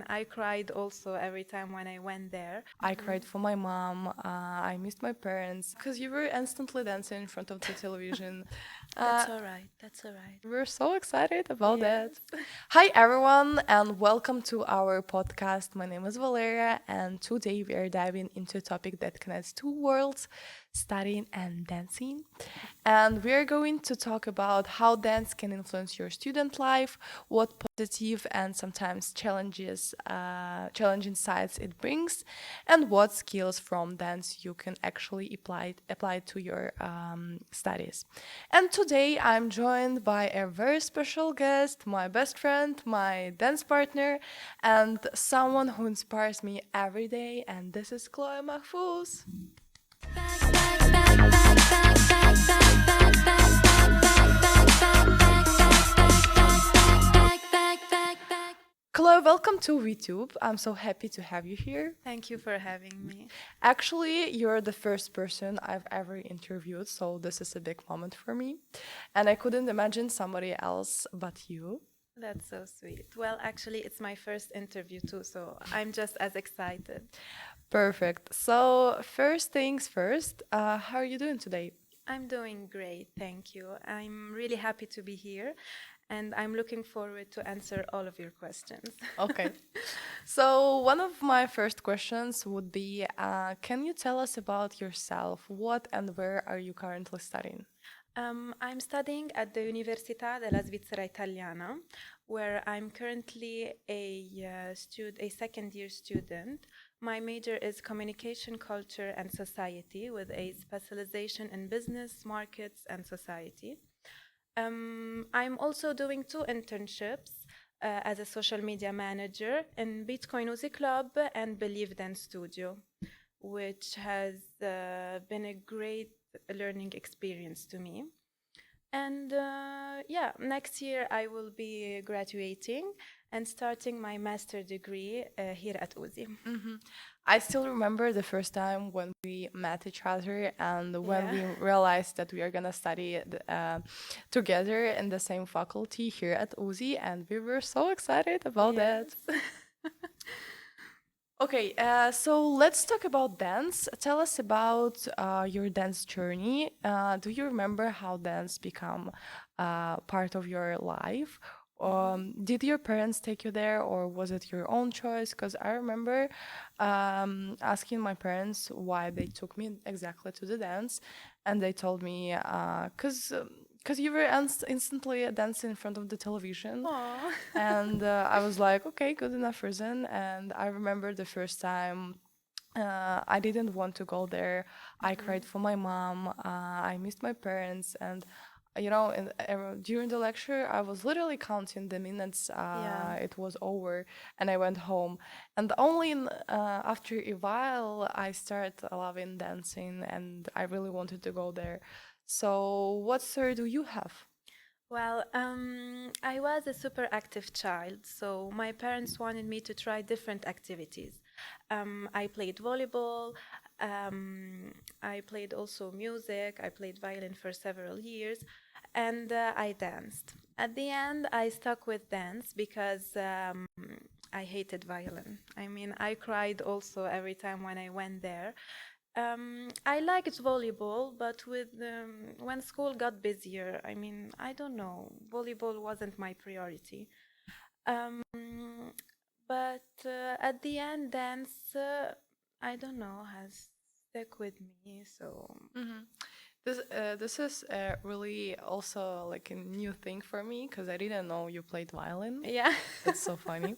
mean, I cried also every time when I went there. I cried for my mom. I missed my parents because you were instantly dancing in front of the television. That's Uh, all right. That's all right. we're so excited about that. Yes. Hi, everyone, and welcome to our podcast. My name is Valeria, and today we are diving into a topic that connects two worlds, studying and dancing. And we are going to talk about how dance can influence your student life, what positive and sometimes challenging sides it brings, and what skills from dance you can actually apply to your studies. And today I'm joined by a very special guest, my best friend, my dance partner, and someone who inspires me every day. And this is Chloe Mahfouz. Chloe, welcome to YouTube. I'm so happy to have you here. Thank you for having me. Actually, you're the first person I've ever interviewed, so this is a big moment for me. And I couldn't imagine somebody else but you. That's so sweet. Well, actually, it's my first interview too, so I'm just as excited. Perfect. So, first things first, how are you doing today? I'm doing great, thank you. I'm really happy to be here, and I'm looking forward to answer all of your questions. Okay. So, one of my first questions would be can you tell us about yourself? What and where are you currently studying? I'm studying at the Università della Svizzera Italiana, where I'm currently a second year student. My major is communication, culture, and society, with a specialization in business, markets, and society. I'm also doing two internships as a social media manager in Bitcoin Uzi Club and Believe Dance Studio, which has been a great learning experience to me. And yeah, next year I will be graduating and starting my master degree here at Uzi. I still remember the first time when we met each other and when Yeah. we realized that we are gonna study together in the same faculty here at Uzi, and we were so excited about that. Yes. Okay, so let's talk about dance. Tell us about your dance journey. Do you remember how dance become part of your life? Did your parents take you there, or was it your own choice? Because I remember asking my parents why they took me exactly to the dance, and they told me because you were instantly dancing in front of the television. Aw. And I was like, okay, good enough reason. And I remember the first time I didn't want to go there. I cried for my mom. I missed my parents. And, during the lecture, I was literally counting the minutes Yeah. it was over and I went home. And only after a while, I started loving dancing and I really wanted to go there. So, what story do you have? Well, I was a super active child, so my parents wanted me to try different activities. I played volleyball, I played also music, I played violin for several years, and I danced. At the end, I stuck with dance because I hated violin. I mean, I cried also every time when I went there. I liked volleyball, but when school got busier, I mean, I don't know, volleyball wasn't my priority. Um, but at the end, dance, I don't know, has stuck with me. So This is really also like a new thing for me because I didn't know you played violin. yeah. That's so funny.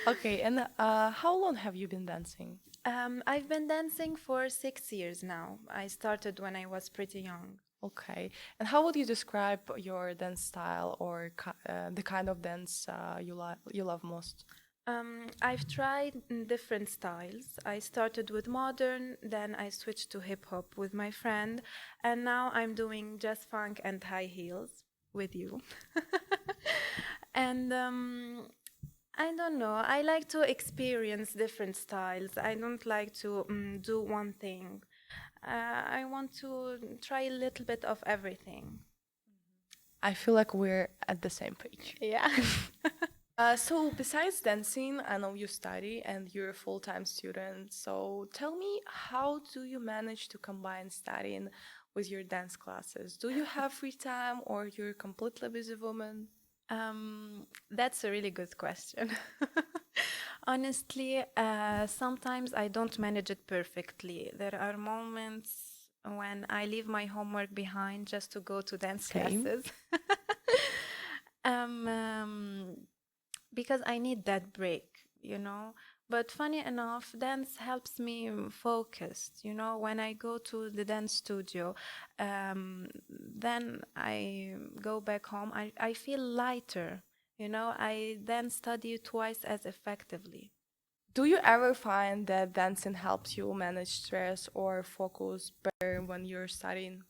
Okay, and how long have you been dancing? I've been dancing for 6 years now. I started when I was pretty young. Okay, and how would you describe your dance style or the kind of dance you love most? I've tried different styles. I started with modern, then I switched to hip hop with my friend, and now I'm doing jazz funk and high heels with you. And I don't know, I like to experience different styles. I don't like to do one thing. I want to try a little bit of everything. I feel like we're at the same page. Yeah. So besides dancing, I know you study and you're a full-time student. So tell me, how do you manage to combine studying with your dance classes? Do you have free time or you're a completely busy woman? That's a really good question. Honestly, sometimes I don't manage it perfectly. There are moments when I leave my homework behind just to go to dance Same. classes. um, um, because I need that break, you know. But funny enough, dance helps me focus. You know, when I go to the dance studio, then I go back home, I feel lighter. You know, I then study twice as effectively. Do you ever find that dancing helps you manage stress or focus better when you're studying?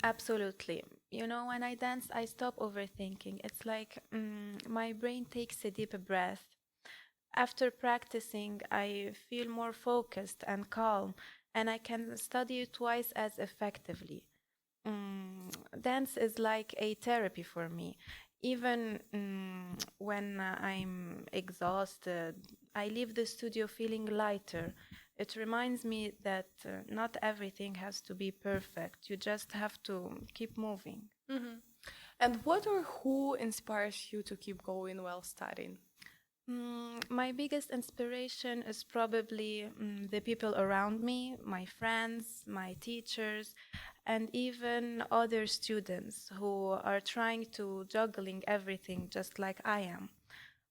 Absolutely. You know, when I dance, I stop overthinking. It's like my brain takes a deep breath. After practicing, I feel more focused and calm, and I can study twice as effectively. Dance is like a therapy for me. Even when I'm exhausted, I leave the studio feeling lighter. It reminds me that not everything has to be perfect. You just have to keep moving. Hmm. And what or who inspires you to keep going while studying? My biggest inspiration is probably the people around me, my friends, my teachers, and even other students who are trying to juggling everything just like I am.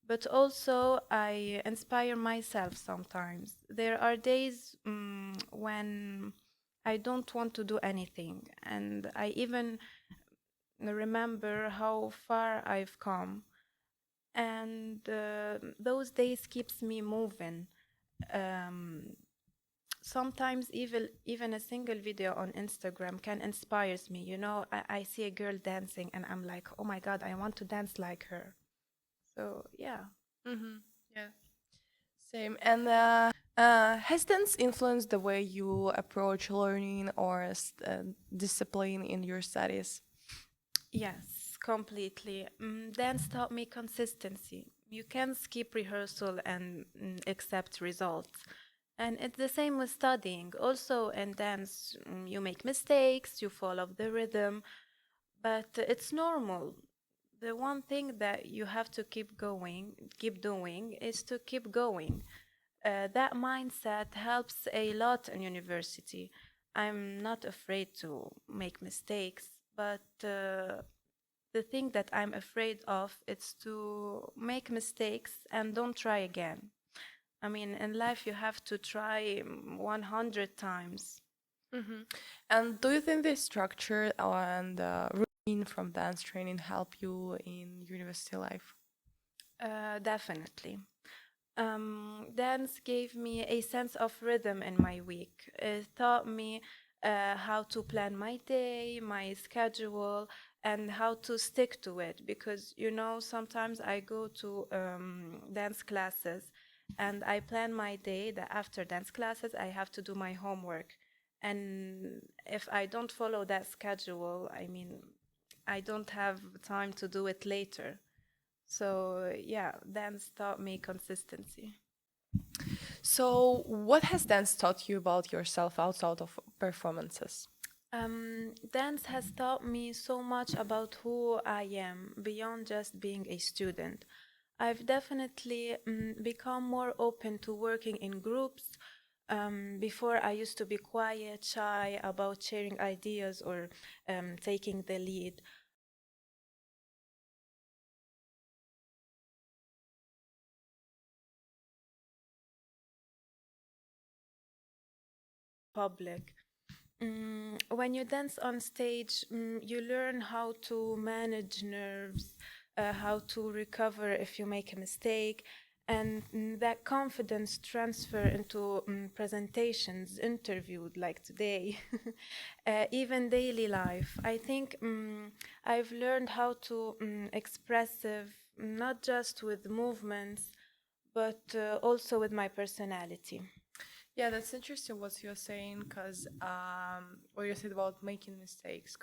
But also, I inspire myself sometimes. There are days when I don't want to do anything, and I even remember how far I've come, and those days keeps me moving. um, Sometimes even a single video on Instagram can inspires me. You know, I see a girl dancing and I'm like, oh my god, I want to dance like her. So yeah. Mm-hmm. Yeah, same. And has dance influenced the way you approach learning or discipline in your studies? Yes, completely. Dance taught me consistency. You can skip rehearsal and accept results. And it's the same with studying. Also, in dance, you make mistakes, you follow the rhythm, but it's normal. The one thing that you have to keep doing, is to keep going. That mindset helps a lot in university. I'm not afraid to make mistakes, but the thing that I'm afraid of is to make mistakes and don't try again. I mean, in life you have to try 100 times. Mm-hmm. And do you think the structure and routine from dance training help you in university life? Definitely. Dance gave me a sense of rhythm in my week. It taught me how to plan my day, my schedule, and how to stick to it. Because, you know, sometimes I go to dance classes and I plan my day that after dance classes, I have to do my homework. And if I don't follow that schedule, I mean, I don't have time to do it later. So yeah, dance taught me consistency. So, what has dance taught you about yourself outside of performances? Dance has taught me so much about who I am beyond just being a student. I've definitely become more open to working in groups. Before, I used to be quiet, shy about sharing ideas or taking the lead. Public. When you dance on stage, you learn how to manage nerves, how to recover if you make a mistake, and that confidence transfer into presentations, interviewed like today, even daily life. I think I've learned how to expressive, not just with movements, but also with my personality. Yeah, that's interesting what you're saying because what you said about making mistakes.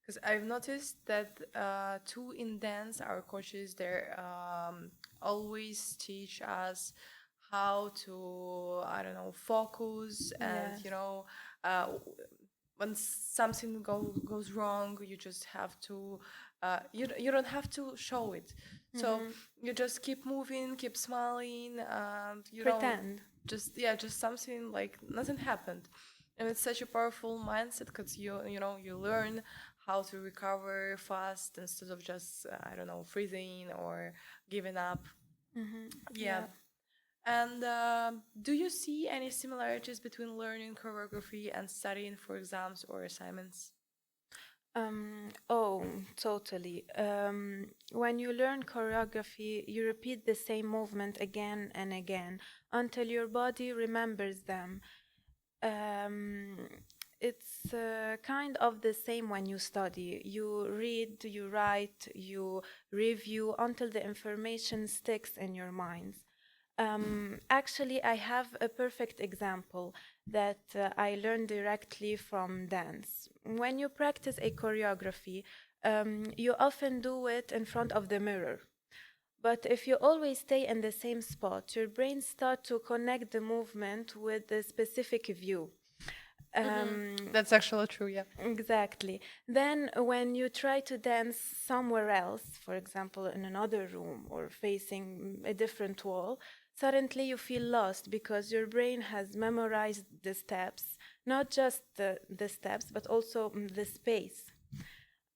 Because I've noticed that too in dance, our coaches there always teach us how to, I don't know, focus, and Yes. uh, when something goes wrong, you just have to, you don't have to show it. So Hmm. you just keep moving, keep smiling, and Pretend. just, yeah, just something like nothing happened. And it's such a powerful mindset because you learn how to recover fast instead of just I don't know, freezing or giving up. Hmm. Yeah. Yeah. And do you see any similarities between learning choreography and studying for exams or assignments? Oh, totally. When you learn choreography, you repeat the same movement again and again until your body remembers them. Um, it's kind of the same when you study. You read, you write, you review until the information sticks in your mind. Actually, I have a perfect example that I learned directly from dance. When you practice a choreography, you often do it in front of the mirror. But if you always stay in the same spot, your brain starts to connect the movement with the specific view. That's actually true, yeah. Exactly. Then, when you try to dance somewhere else, for example, in another room or facing a different wall, suddenly you feel lost because your brain has memorized the steps, not just the steps, but also the space.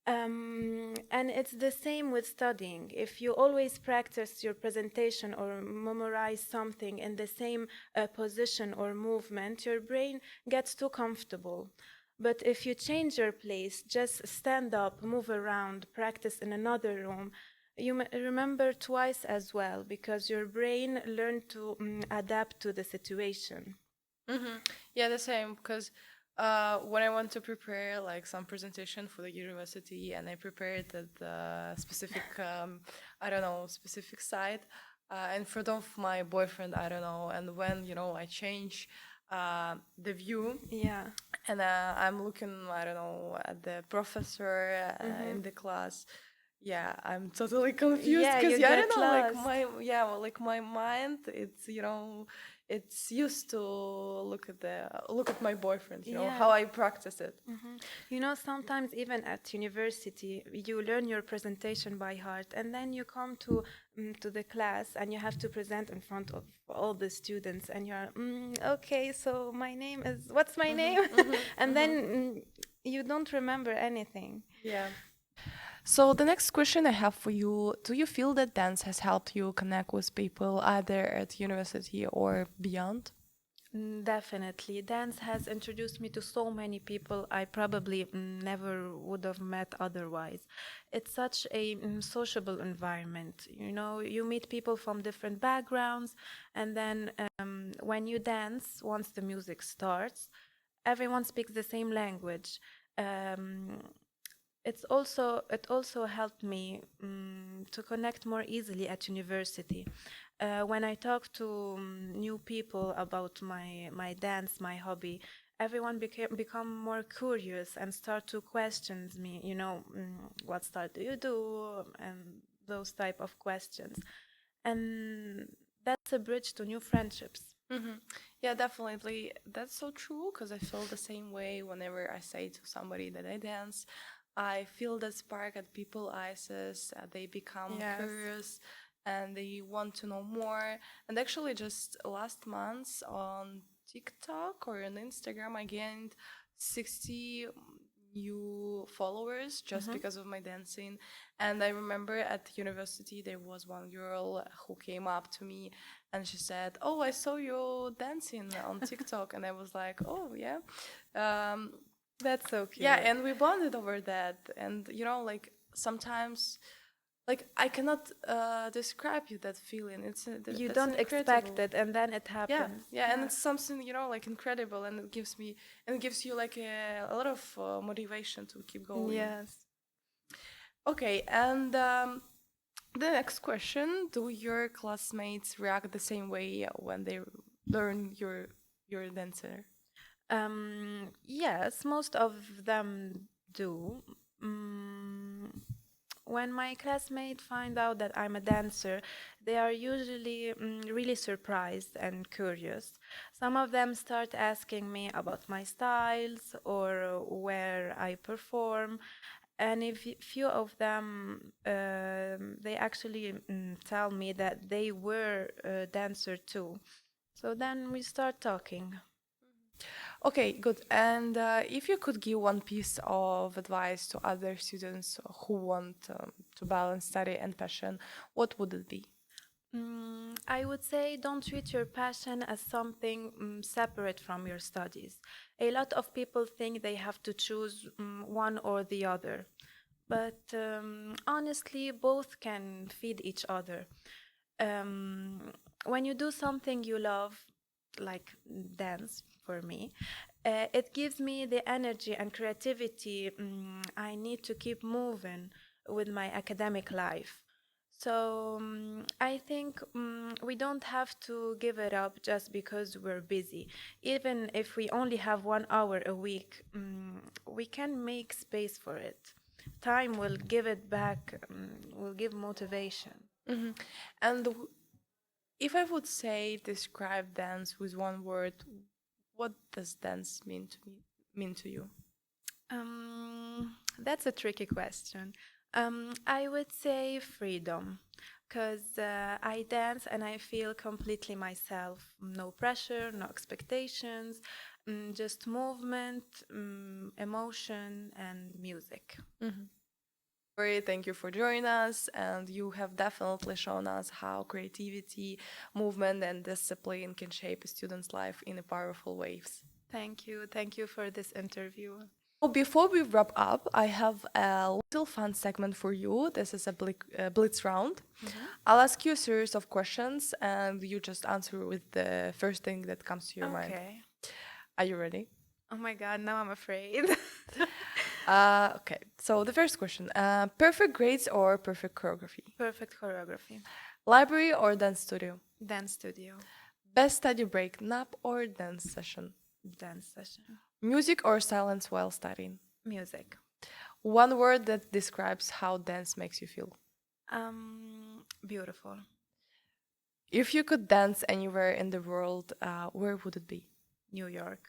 And it's the same with studying. If you always practice your presentation or memorize something in the same position or movement, your brain gets too comfortable. But if you change your place, just stand up, move around, practice in another room, you remember twice as well because your brain learned to adapt to the situation. Yeah, the same. Because when I want to prepare like some presentation for the university, and I prepare it at the specific, I don't know, specific site, in front of my boyfriend, I don't know, and when I change the view, Yeah. and I'm looking, I don't know, at the professor Mm-hmm. in the class. Yeah, I'm totally confused Yeah, because you yeah, I don't get know, like lost. my yeah, well, like my mind, it's used to look at my boyfriend, how Yeah. I practice it. You know, sometimes even at university, you learn your presentation by heart, and then you come to the class and you have to present in front of all the students, and you're okay. So my name is what's my name, and then you don't remember anything. Yeah. So the next question I have for you: do you feel that dance has helped you connect with people either at university or beyond? Definitely. Dance has introduced me to so many people I probably never would have met otherwise. It's such a sociable environment. You know, you meet people from different backgrounds, and then when you dance, once the music starts, everyone speaks the same language. Um, it also helped me to connect more easily at university. When I talk to new people about my dance, my hobby, everyone become more curious and start to question me. What style do you do, and those type of questions, and that's a bridge to new friendships. Yeah, definitely. That's so true because I feel the same way whenever I say to somebody that I dance. I feel that spark at people's eyes. They become Yes. curious and they want to know more. And actually, just last month on TikTok or on Instagram, I gained 60 new followers just Hmm. because of my dancing. And I remember at university, there was one girl who came up to me and she said, "Oh, I saw you dancing on TikTok," and I was like, "Oh, yeah." Um, That's so yeah, cute. and we bonded over that. And like sometimes, like I cannot describe you that feeling. You That's don't expect incredible. it, and then it Yeah, happens. yeah, and Yeah. it's something like incredible, and it gives you like a lot of motivation to keep going. Yes. Okay, and the next question: do your classmates react the same way when they learn your dancer? Yes, most of them do. Mm, when my classmates find out that I'm a dancer, they are usually really surprised and curious. Some of them start asking me about my styles or where I perform, and if few of them they actually tell me that they were a dancer too. So then we start talking. Okay, good. And if you could give one piece of advice to other students who want to balance study and passion, what would it be? I would say don't treat your passion as something separate from your studies. A lot of people think they have to choose one or the other, but honestly, both can feed each other. Um, when you do something you love, like dance for me, it gives me the energy and creativity I need to keep moving with my academic life. So I think we don't have to give it up just because we're busy. Even if we only have 1 hour a week, we can make space for it. Time will give it back, will give motivation. Hmm. And if I would say describe dance with one word, what does dance mean to you? That's a tricky question. I would say freedom, because I dance and I feel completely myself. No pressure, no expectations, just movement, emotion, and music. Hmm. Very thank you for joining us, and you have definitely shown us how creativity, movement, and discipline can shape a student's life in a powerful ways. Thank you. Thank you for this interview. So before we wrap up, I have a little fun segment for you. This is a blitz round. I'll ask you a series of questions, and you just answer with the first thing that comes to your mind. Okay. Are you ready? Oh my God, now I'm afraid. Okay, so the first question, perfect grades or perfect choreography? Perfect choreography. Library or dance studio? Dance studio. Best study break, nap or dance session? Dance session. Music or silence while studying? Music. One word that describes how dance makes you feel. Beautiful. If you could dance anywhere in the world, where would it be? New York.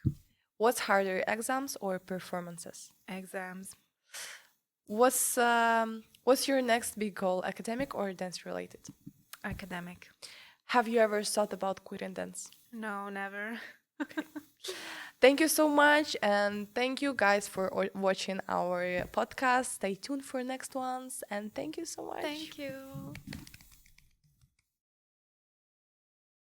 What's harder, exams or performances? Exams. What's your next big goal, academic or dance related? Academic. Have you ever thought about quitting dance? No, never. Thank you so much, and thank you guys for watching our podcast. Stay tuned for next ones, and thank you so much. Thank you.